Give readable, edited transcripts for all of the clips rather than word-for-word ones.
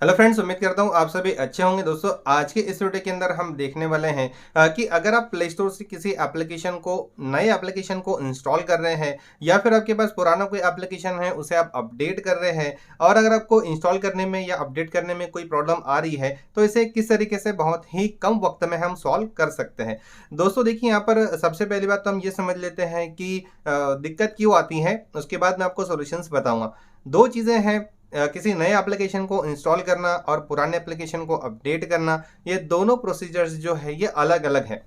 Hello friends, उम्मीद करता हूँ आप सभी अच्छे होंगे। दोस्तों, आज के इस वीडियो के अंदर हम देखने वाले हैं कि अगर आप प्ले स्टोर से किसी एप्लीकेशन को नए एप्लीकेशन को इंस्टॉल कर रहे हैं या फिर आपके पास पुराना कोई एप्लीकेशन है उसे आप अपडेट कर रहे हैं और अगर आपको इंस्टॉल करने में या अपडेट करने में कोई प्रॉब्लम आ रही है तो इसे किस तरीके से बहुत ही कम वक्त में हम सॉल्व कर सकते हैं। दोस्तों देखिए, यहाँ पर सबसे पहली बात तो हम ये समझ लेते हैं कि दिक्कत क्यों आती है, उसके बाद मैं आपको सॉल्यूशंस बताऊंगा। दो चीज़ें हैं, किसी नए एप्लीकेशन को इंस्टॉल करना और पुराने एप्लीकेशन को अपडेट करना। ये दोनों प्रोसीजर्स जो है ये अलग अलग है।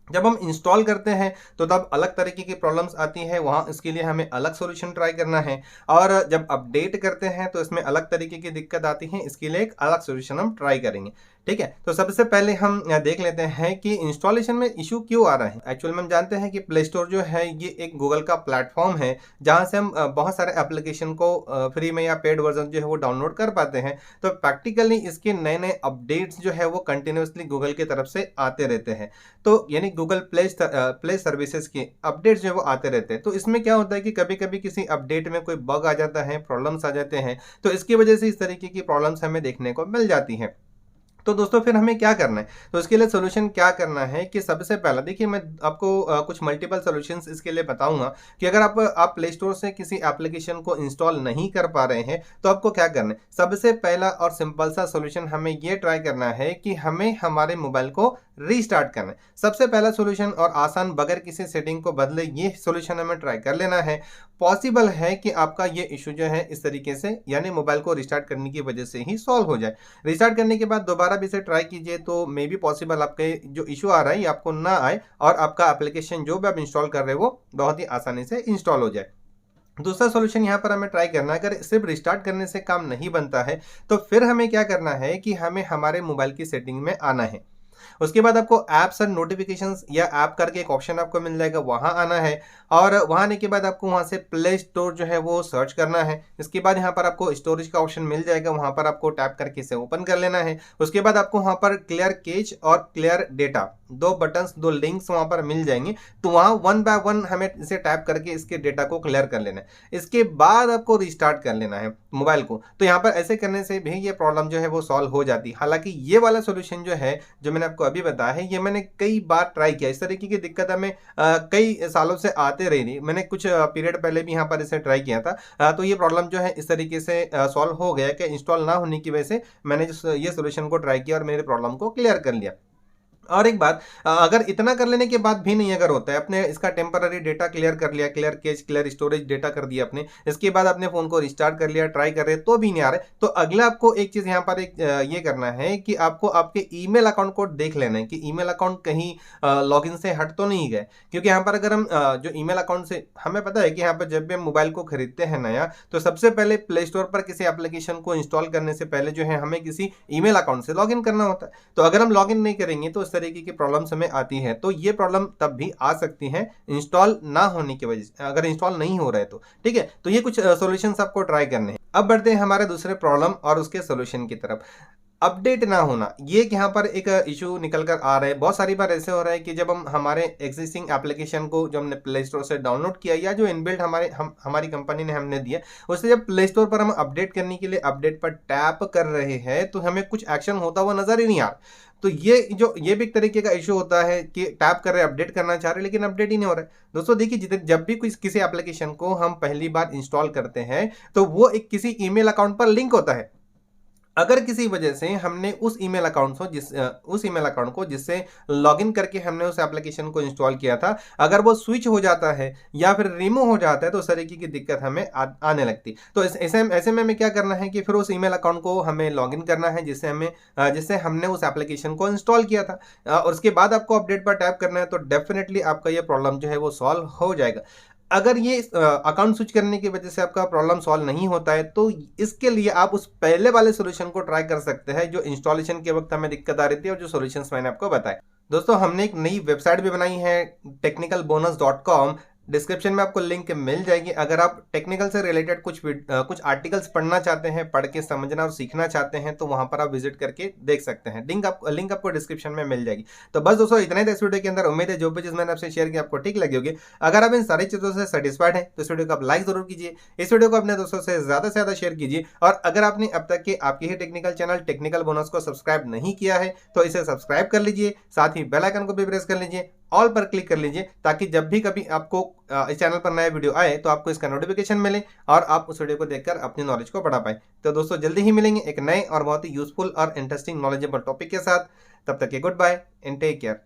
जब हम इंस्टॉल करते हैं तो तब अलग तरीके की प्रॉब्लम्स आती है, वहाँ इसके लिए हमें अलग सॉल्यूशन ट्राई करना है। और जब अपडेट करते हैं तो इसमें अलग तरीके की दिक्कत आती है, इसके लिए एक अलग सॉल्यूशन हम ट्राई करेंगे। ठीक है, तो सबसे पहले हम देख लेते हैं कि इंस्टॉलेशन में इशू क्यों आ रहा है। एक्चुअल में हम जानते हैं कि प्ले स्टोर जो है ये एक गूगल का प्लेटफॉर्म है जहाँ से हम बहुत सारे एप्लीकेशन को फ्री में या पेड वर्जन जो है वो डाउनलोड कर पाते हैं। तो प्रैक्टिकली इसके नए नए अपडेट्स जो है वो कंटिन्यूसली गूगल की तरफ से आते रहते हैं। तो यानी गूगल प्ले सर्विसेज के अपडेट्स जो है वो आते रहते हैं। तो इसमें क्या होता है कि कभी कभी किसी अपडेट में कोई बग आ जाता है, प्रॉब्लम्स आ जाते हैं, तो इसकी वजह से इस तरीके की प्रॉब्लम्स हमें देखने को मिल जाती हैं। तो दोस्तों फिर हमें क्या करना है, तो इसके लिए सोल्यूशन क्या करना है कि सबसे पहला देखिए, मैं आपको कुछ मल्टीपल सॉल्यूशंस इसके लिए बताऊंगा कि अगर आप प्ले स्टोर से किसी एप्लीकेशन को इंस्टॉल नहीं कर पा रहे हैं तो आपको क्या करना है। सबसे पहला और सिंपल सा सॉल्यूशन हमें ये ट्राई करना है कि हमें हमारे मोबाइल को रीस्टार्ट करना है। सबसे पहला सॉल्यूशन और आसान, बगैर किसी सेटिंग को बदले ये सॉल्यूशन हमें ट्राई कर लेना है। पॉसिबल है कि आपका ये इशू जो है इस तरीके से यानी मोबाइल को रिस्टार्ट करने की वजह से ही सॉल्व हो जाए। रिस्टार्ट करने के बाद दोबारा भी इसे ट्राई कीजिए तो मे बी पॉसिबल आपके जो इशू आ रहा है ये आपको ना आए और आपका एप्लीकेशन जो भी आप इंस्टॉल कर रहे हो वो बहुत ही आसानी से इंस्टॉल हो जाए। दूसरा सॉल्यूशन यहाँ पर हमें ट्राई करना है, अगर सिर्फ रिस्टार्ट करने से काम नहीं बनता है तो फिर हमें क्या करना है कि हमें हमारे मोबाइल की सेटिंग में आना है। उसके बाद आपको ऐप्स एंड नोटिफिकेशंस या ऐप करके एक ऑप्शन आपको मिल जाएगा, वहां आना है। और वहां आने के बाद आपको वहां से प्ले स्टोर जो है वो सर्च करना है। इसके बाद यहाँ पर आपको स्टोरेज का ऑप्शन मिल जाएगा, वहां पर आपको टैप करके इसे ओपन कर लेना है। उसके बाद आपको वहां पर क्लियर कैच और क्लियर डेटा, दो बटन्स, दो लिंक्स वहां पर मिल जाएंगे। तो वहां वन बाय वन हमें इसे टैप करके इसके डेटा को क्लियर कर लेना है। इसके बाद आपको रिस्टार्ट कर लेना है मोबाइल को। तो यहाँ पर ऐसे करने से भी ये प्रॉब्लम जो है वो सॉल्व हो जाती है। हालांकि ये वाला सोल्यूशन जो है जो मैंने आपको अभी बताया है ये मैंने कई बार ट्राई किया। इस तरीके की दिक्कत हमें कई सालों से आते रही थी। मैंने कुछ पीरियड पहले भी यहाँ पर इसे ट्राई किया था। तो ये प्रॉब्लम जो है इस तरीके से सॉल्व हो गया कि इंस्टॉल ना होने की वजह से मैंने ये सोल्यूशन को ट्राई किया और मेरे प्रॉब्लम को क्लियर कर लिया। और एक बात, अगर इतना कर लेने के बाद भी नहीं अगर होता है, अपने इसका टेम्पररी डेटा क्लियर कर लिया, clear catch clear storage data कर दिया अपने, इसके बाद अपने फोन को रिस्टार्ट कर लिया, ट्राई कर रहे तो भी नहीं आ रहा है, तो अगला आपको एक चीज यहाँ पर एक ये करना है कि आपको आपके ईमेल अकाउंट को देख लेना है कि ईमेल अकाउंट कहीं लॉगिन से हट तो नहीं गए। क्योंकि यहाँ पर अगर हम जो ईमेल अकाउंट से, हमें पता है कि यहाँ पर जब भी हम मोबाइल को खरीदते हैं नया, तो सबसे पहले प्ले स्टोर पर किसी एप्लीकेशन को इंस्टॉल करने से पहले जो है हमें किसी ईमेल अकाउंट से लॉगिन करना होता है। तो अगर हम लॉगिन नहीं करेंगे तो इस तरीके की प्रॉब्लम्स हमें आती है। तो ये प्रॉब्लम तब भी आ सकती है इंस्टॉल ना होने की वजह से, अगर इंस्टॉल नहीं हो रहा है तो। ठीक है, तो ये कुछ सॉल्यूशंस आपको ट्राई करने हैं। अब बढ़ते हैं हमारे दूसरे प्रॉब्लम और उसके सॉल्यूशन की तरफ। अपडेट ना होना, ये यहाँ पर एक इशू निकल कर आ रहा है। बहुत सारी बार ऐसे हो रहा है कि जब हम हमारे एग्जिस्टिंग एप्लीकेशन को जो हमने प्ले स्टोर से डाउनलोड किया या जो इनबिल्ट हमारी कंपनी ने हमने दिया, उससे जब प्ले स्टोर पर हम अपडेट करने के लिए अपडेट पर टैप कर रहे हैं तो हमें कुछ एक्शन होता हुआ नजर ही नहीं आ रहा। तो ये भी एक तरीके का इशू होता है कि टैप कर रहे हैं, अपडेट करना चाह रहे हैं लेकिन अपडेट ही नहीं हो रहा है। दोस्तों देखिए, जब भी किसी एप्लीकेशन को हम पहली बार इंस्टॉल करते हैं तो वो एक किसी ईमेल अकाउंट पर लिंक होता है। अगर किसी वजह से हमने उस ईमेल अकाउंट को जिससे लॉगिन करके हमने उस एप्लीकेशन को इंस्टॉल किया था, अगर वो स्विच हो जाता है या फिर रिमूव हो जाता है तो उस तरीके की दिक्कत हमें आने लगती। तो ऐसे में हमें क्या करना है कि फिर उस ईमेल अकाउंट को हमें लॉगिन करना है जिससे हमने उस एप्लीकेशन को इंस्टॉल किया था। और उसके बाद आपको अपडेट पर टैप करना है, तो डेफिनेटली आपका ये प्रॉब्लम जो है वो सॉल्व हो जाएगा। अगर ये अकाउंट स्विच करने की वजह से आपका प्रॉब्लम सॉल्व नहीं होता है तो इसके लिए आप उस पहले वाले सॉल्यूशन को ट्राई कर सकते हैं जो इंस्टॉलेशन के वक्त हमें दिक्कत आ रही थी और जो सॉल्यूशंस मैंने आपको बताए। दोस्तों, हमने एक नई वेबसाइट भी बनाई है technicalbonus.com, डिस्क्रिप्शन में आपको लिंक मिल जाएगी। अगर आप टेक्निकल से रिलेटेड कुछ आर्टिकल्स पढ़ना चाहते हैं, पढ़ के समझना और सीखना चाहते हैं, तो वहां पर आप विजिट करके देख सकते हैं। लिंक आपको डिस्क्रिप्शन में मिल जाएगी। तो बस दोस्तों इतना ही था इस वीडियो के अंदर। उम्मीद है जो भी चीज मैंने आपसे शेयर की आपको ठीक लगी होगी। अगर आप इन सारी चीजों से सेटिस्फाइड हैं तो इस वीडियो को आप लाइक जरूर कीजिए, इस वीडियो को अपने दोस्तों से ज्यादा शेयर कीजिए। और अगर आपने अब तक के आपके ही टेक्निकल चैनल टेक्निकल बोनस को सब्सक्राइब नहीं किया है तो इसे सब्सक्राइब कर लीजिए, साथ ही बेल आइकन को भी प्रेस कर लीजिए, ऑल पर क्लिक कर लीजिए, ताकि जब भी कभी आपको इस चैनल पर नया वीडियो आए तो आपको इसका नोटिफिकेशन मिले और आप उस वीडियो को देखकर अपनी नॉलेज को बढ़ा पाए। तो दोस्तों जल्दी ही मिलेंगे एक नए और बहुत ही यूजफुल और इंटरेस्टिंग नॉलेजेबल टॉपिक के साथ। तब तक के goodbye and take care.